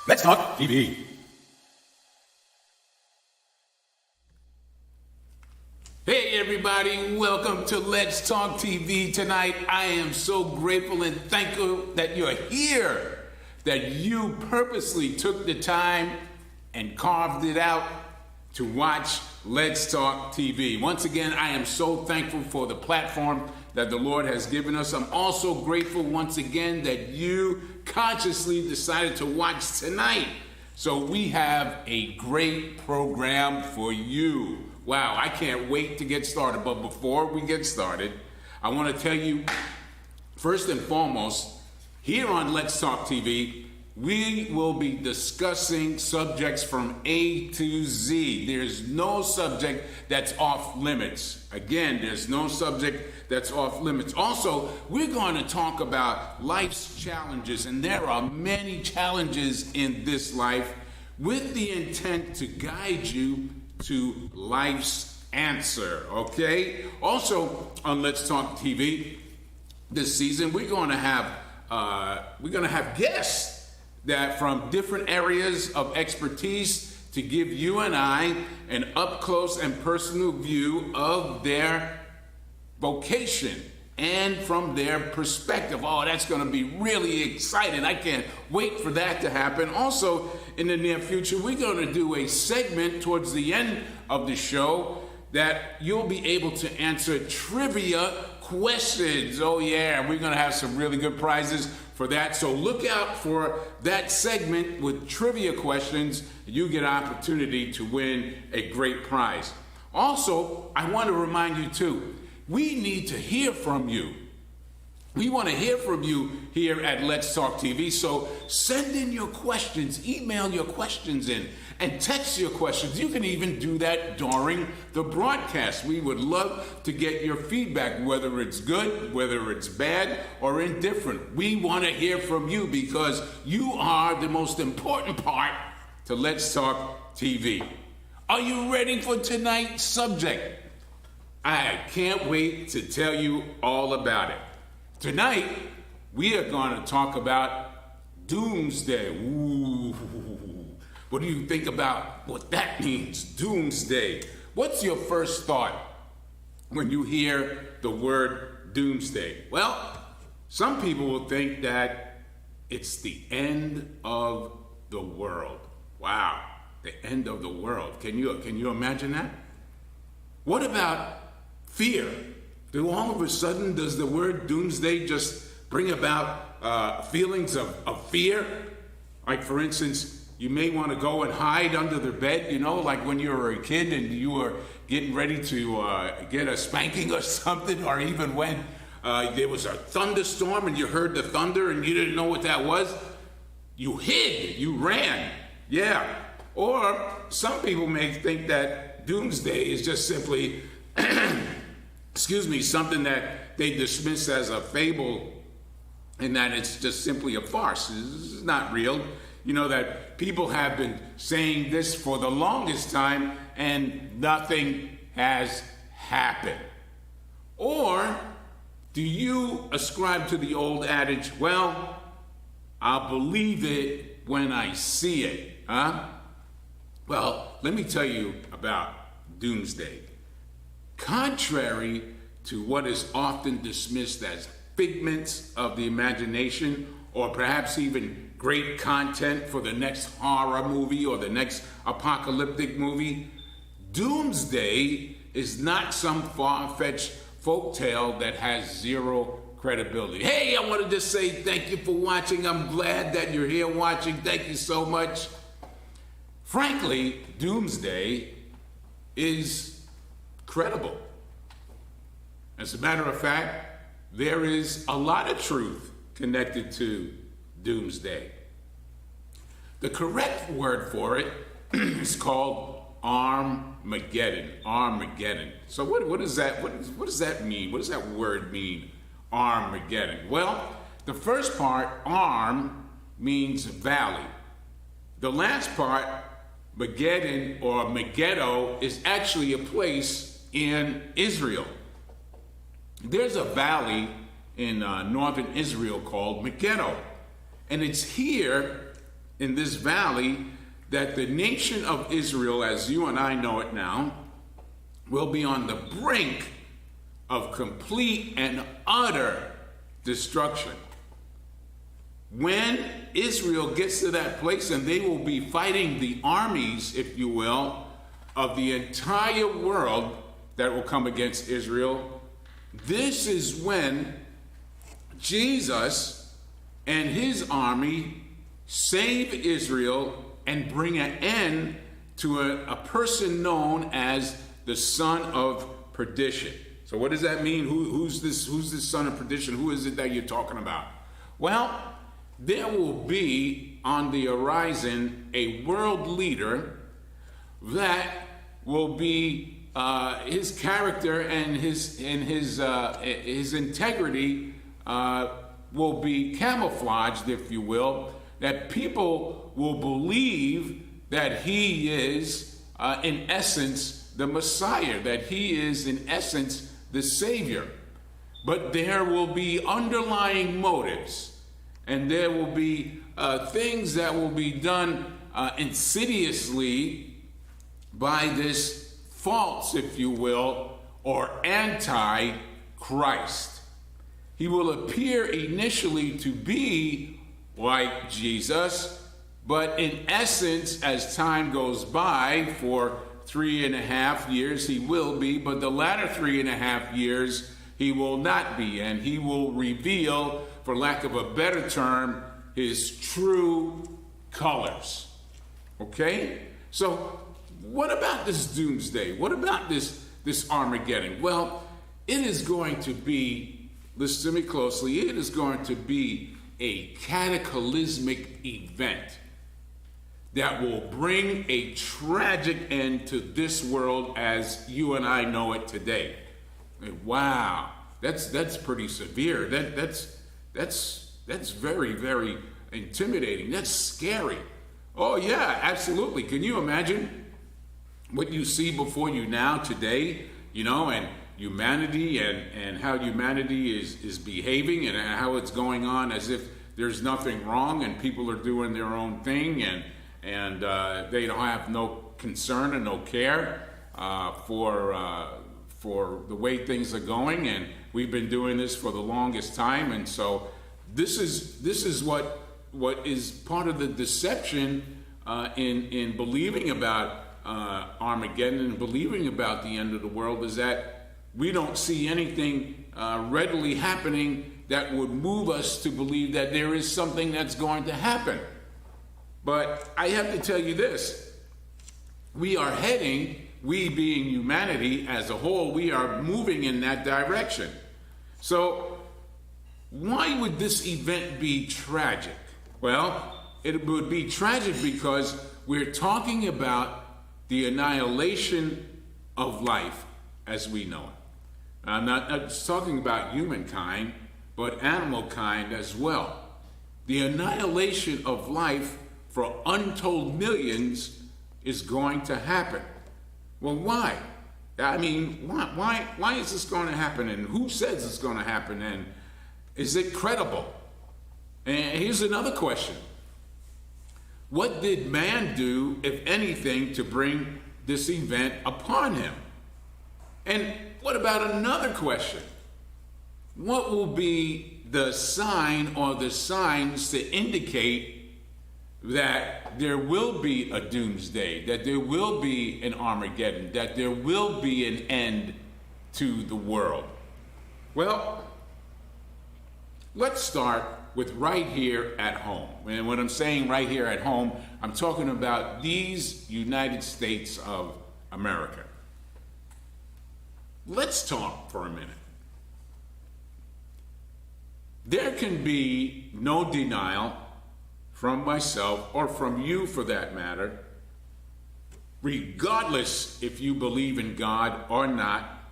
Let's Talk TV. Hey everybody, welcome to Let's Talk TV tonight. I am so grateful and thankful that you're here, that you purposely took the time and carved it out to watch Let's Talk TV. Once again, I am so thankful for the platform that the Lord has given us. I'm also grateful once again that you consciously decided to watch tonight. So we have a great program for you. Wow, I can't wait to get started. But before we get started, I want to tell you, first and foremost, here on Let's Talk TV, we will be discussing subjects from A to Z. There's no subject that's off limits. Again, there's no subject that's off limits. Also, we're going to talk about life's challenges, and there are many challenges in this life with the intent to guide you to life's answer, okay? Also, on Let's Talk TV this season, we're going to have guests that from different areas of expertise to give you and I an up-close and personal view of their vocation and from their perspective. Oh, that's going to be really exciting. I can't wait for that to happen. Also, in the near future, we're going to do a segment towards the end of the show that you'll be able to answer trivia questions. Oh yeah, we're going to have some really good prizes for that. So look out for that segment with trivia questions. You get an opportunity to win a great prize. Also, I want to remind you too, we need to hear from you. We want to hear from you here at Let's Talk TV. So send in your questions, email your questions in, and text your questions. You can even do that during the broadcast. We would love to get your feedback, whether it's good, whether it's bad, or indifferent. We want to hear from you because you are the most important part to Let's Talk TV. Are you ready for tonight's subject? I can't wait to tell you all about it. Tonight, we are going to talk about doomsday. Ooh. What do you think about what that means, doomsday? What's your first thought when you hear the word doomsday? Well, some people will think that it's the end of the world. Wow, the end of the world. Can you imagine that? What about fear? All of a sudden, does the word doomsday just bring about feelings of fear? Like, for instance, you may want to go and hide under the bed, like when you were a kid and you were getting ready to get a spanking or something, or even when there was a thunderstorm and you heard the thunder and you didn't know what that was. You hid, you ran, yeah. Or some people may think that doomsday is just simply something that they dismiss as a fable and that it's just simply a farce. It's not real. You know that people have been saying this for the longest time and nothing has happened. Or do you ascribe to the old adage, well, I'll believe it when I see it, huh? Well, let me tell you about doomsday. Contrary to what is often dismissed as figments of the imagination, or perhaps even great content for the next horror movie or the next apocalyptic movie, doomsday is not some far-fetched folktale that has zero credibility. Hey, I wanted to say thank you for watching. I'm glad that you're here watching. Thank you so much. Frankly, doomsday is credible. As a matter of fact, there is a lot of truth connected to doomsday. The correct word for it is called Armageddon. Armageddon. So what does that mean? What does that word mean? Armageddon. Well, the first part, arm, means valley. The last part, Megiddo or Megiddo, is actually a place in Israel. There's a valley in northern Israel called Megiddo. And it's here in this valley that the nation of Israel, as you and I know it now, will be on the brink of complete and utter destruction. When Israel gets to that place, and they will be fighting the armies, if you will, of the entire world that will come against Israel, this is when Jesus and his army save Israel and bring an end to a person known as the son of perdition. So what does that mean? Who's this son of perdition? Who is it that you're talking about? Well, there will be on the horizon a world leader that will be his character and his integrity will be camouflaged, if you will, that people will believe that he is, in essence, the Messiah, that he is, in essence, the Savior. But there will be underlying motives, and there will be things that will be done insidiously by this false, if you will, or anti-Christ. He will appear initially to be like Jesus, but in essence, as time goes by, for 3.5 years he will be, but the latter 3.5 years he will not be, and he will reveal, for lack of a better term, his true colors. Okay? So what about this doomsday? What about this Armageddon? Well, it is going to be, listen to me closely, it is going to be a cataclysmic event that will bring a tragic end to this world as you and I know it today. Wow, that's pretty severe. That's very, very intimidating. That's scary. Oh yeah, absolutely. Can you imagine what you see before you now today, and humanity and how humanity is behaving and how it's going on as if there's nothing wrong and people are doing their own thing and they don't have no concern and no care for the way things are going, and we've been doing this for the longest time, and so this is what is part of the deception in believing about Armageddon and believing about the end of the world, is that we don't see anything readily happening that would move us to believe that there is something that's going to happen. But I have to tell you this, we being humanity as a whole, we are moving in that direction. So why would this event be tragic? Well, it would be tragic because we're talking about the annihilation of life as we know it. I'm not just talking about humankind, but animal kind as well. The annihilation of life for untold millions is going to happen. Well, why? I mean, why is this going to happen? And who says it's going to happen? And is it credible? And here's another question. What did man do, if anything, to bring this event upon him? And what about another question? What will be the sign or the signs to indicate that there will be a doomsday, that there will be an Armageddon, that there will be an end to the world? Well, let's start with right here at home. And when I'm saying right here at home, I'm talking about these United States of America. Let's talk for a minute. There can be no denial from myself or from you for that matter, regardless if you believe in God or not,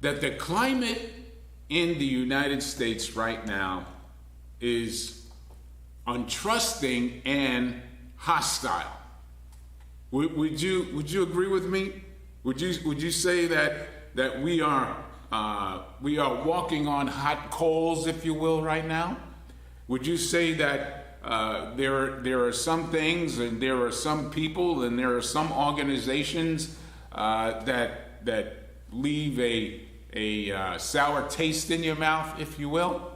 that the climate in the United States right now is untrusting and hostile. Would you agree with me? Would you say that we are walking on hot coals, if you will, right now? Would you say that there are some things and there are some people and there are some organizations that leave a sour taste in your mouth, if you will?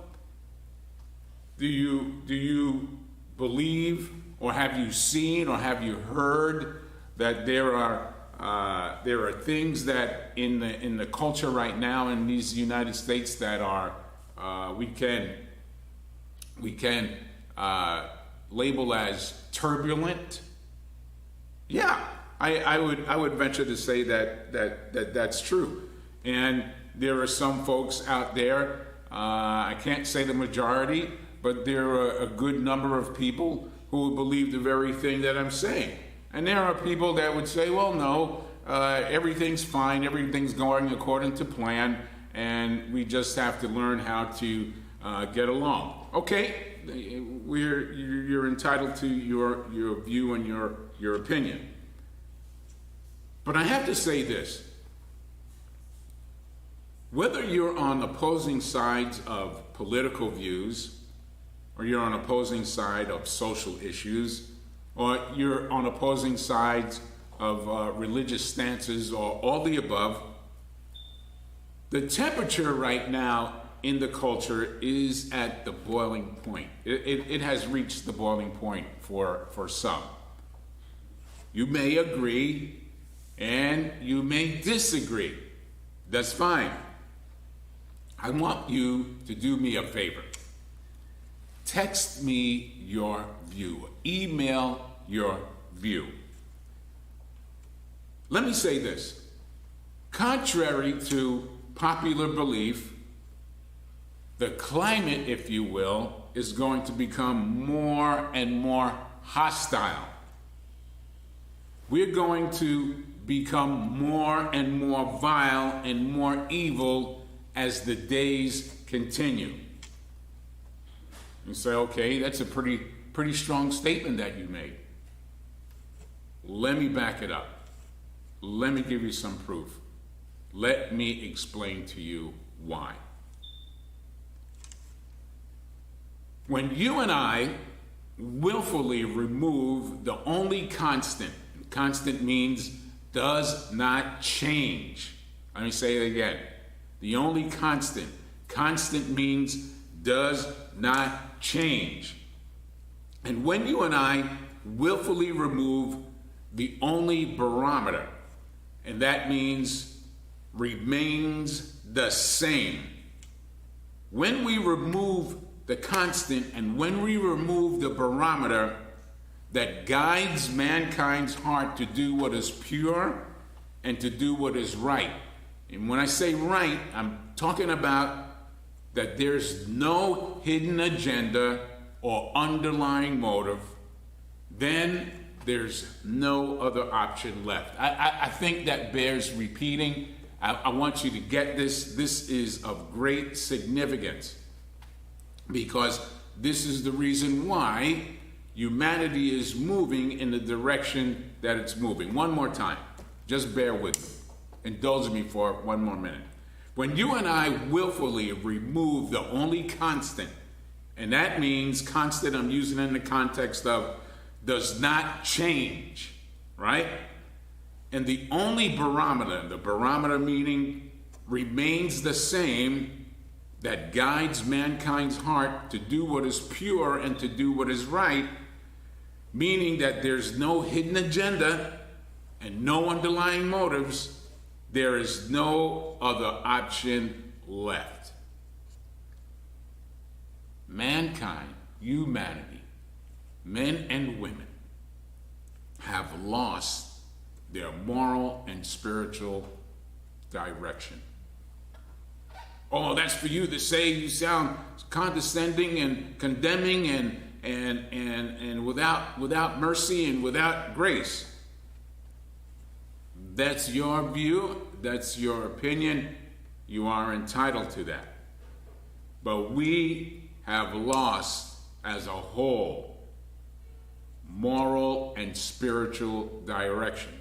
Do you believe, or have you seen, or have you heard that there are things that in the culture right now in these United States that are we can label as turbulent? Yeah, I would venture to say that's true. And there are some folks out there, I can't say the majority, but there are a good number of people who believe the very thing that I'm saying. And there are people that would say, well, no, everything's fine, everything's going according to plan, and we just have to learn how to get along. Okay, you're entitled to your view and your opinion. But I have to say this. Whether you're on opposing sides of political views, or you're on opposing side of social issues, or you're on opposing sides of religious stances, or all the above, the temperature right now in the culture is at the boiling point. It has reached the boiling point for some. You may agree and you may disagree. That's fine. I want you to do me a favor. Text me your view. Email your view. Let me say this. Contrary to popular belief, the climate, if you will, is going to become more and more hostile. We're going to become more and more vile and more evil as the days continue. You say, okay, that's a pretty strong statement that you made. Let me back it up. Let me give you some proof. Let me explain to you why. When you and I willfully remove the only constant means does not change. Let me say it again. The only constant means does not change. And when you and I willfully remove the only barometer, and that means remains the same. When we remove the constant and when we remove the barometer that guides mankind's heart to do what is pure and to do what is right. And when I say right, I'm talking about that there's no hidden agenda or underlying motive, then there's no other option left. I think that bears repeating. I want you to get this. This is of great significance because this is the reason why humanity is moving in the direction that it's moving. One more time. Just bear with me. Indulge me for one more minute. When you and I willfully remove the only constant, and that means constant I'm using in the context of does not change, right? And the only barometer, the barometer meaning remains the same, that guides mankind's heart to do what is pure and to do what is right, meaning that there's no hidden agenda and no underlying motives, there is no other option left. Mankind, humanity, men and women, have lost their moral and spiritual direction. Oh, that's for you to say. You sound condescending and condemning and without mercy and without grace. That's your view. That's your opinion. You are entitled to that. But we have lost as a whole moral and spiritual direction.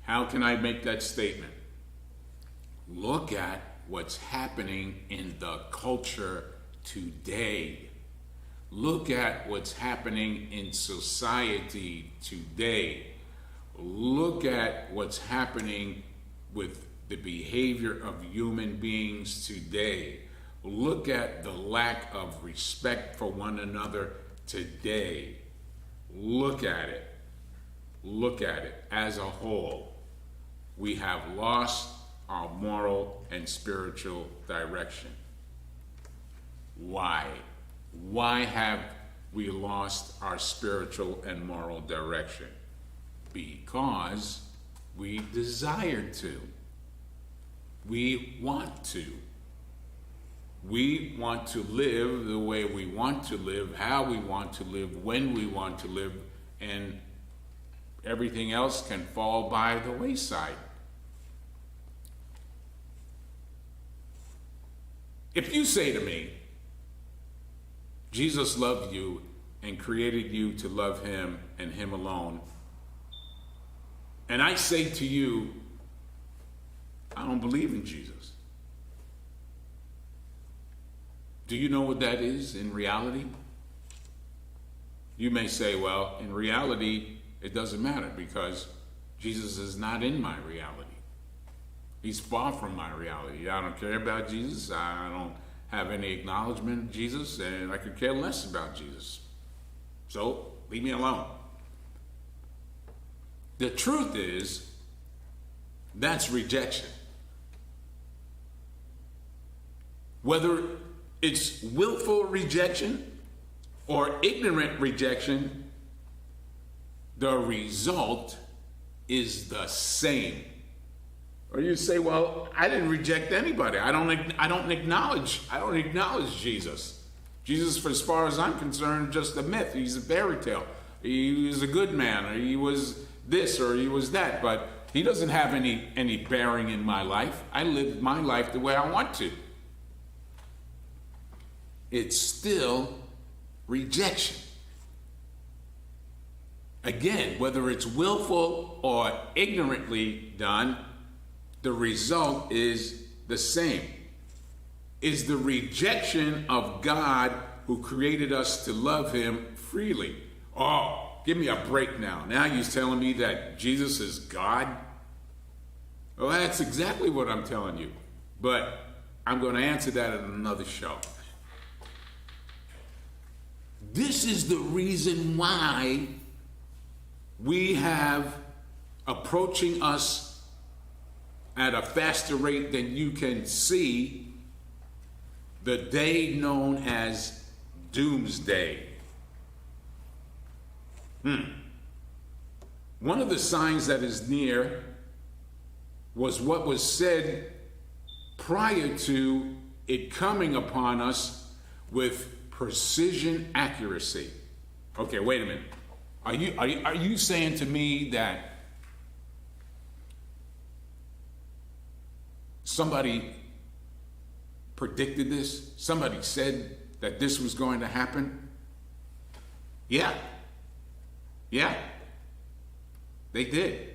How can I make that statement? Look at what's happening in the culture today. Look at what's happening in society today. Look at what's happening with the behavior of human beings today. Look at the lack of respect for one another today. Look at it. Look at it as a whole. We have lost our moral and spiritual direction. Why? Why have we lost our spiritual and moral direction? Because we desire to. We want to. We want to live the way we want to live, how we want to live, when we want to live, and everything else can fall by the wayside. If you say to me, Jesus loved you and created you to love him and him alone, and I say to you, I don't believe in Jesus. Do you know what that is in reality? You may say, well, in reality, it doesn't matter because Jesus is not in my reality. He's far from my reality. I don't care about Jesus. I don't have any acknowledgement of Jesus, and I could care less about Jesus. So, leave me alone. The truth is, that's rejection. Whether it's willful rejection or ignorant rejection, the result is the same. Or you say, well, I didn't reject anybody. I don't acknowledge Jesus. Jesus, for as far as I'm concerned, just a myth. He's a fairy tale. He was a good man, or he was this, or he was that, but he doesn't have any bearing in my life. I live my life the way I want to. It's still rejection. Again, whether it's willful or ignorantly done, the result is the same. Is the rejection of God who created us to love him freely. Oh, give me a break now. Now you're telling me that Jesus is God? Well, that's exactly what I'm telling you. But I'm going to answer that in another show. This is the reason why we have approaching us at a faster rate than you can see the day known as Doomsday. One of the signs that is near was what was said prior to it coming upon us with precision accuracy. Okay, wait a minute. Are you saying to me that somebody predicted this? Somebody said that this was going to happen? Yeah, they did.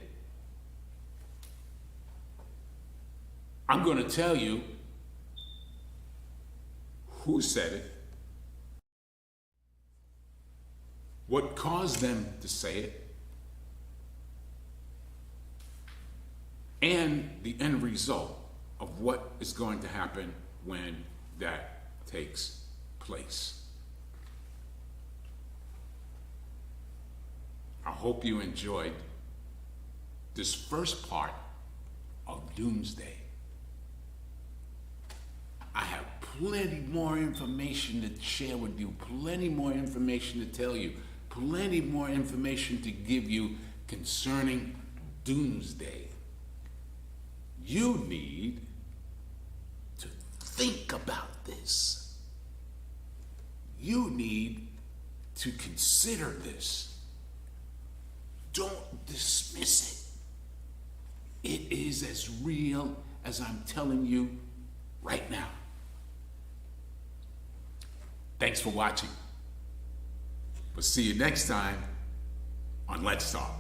I'm going to tell you who said it, what caused them to say it, and the end result of what is going to happen when that takes place. I hope you enjoyed this first part of Doomsday. I have plenty more information to share with you, plenty more information to tell you, plenty more information to give you concerning Doomsday. You need to think about this. You need to consider this. Don't dismiss it. It is as real as I'm telling you right now. Thanks for watching. We'll see you next time on Let's Talk.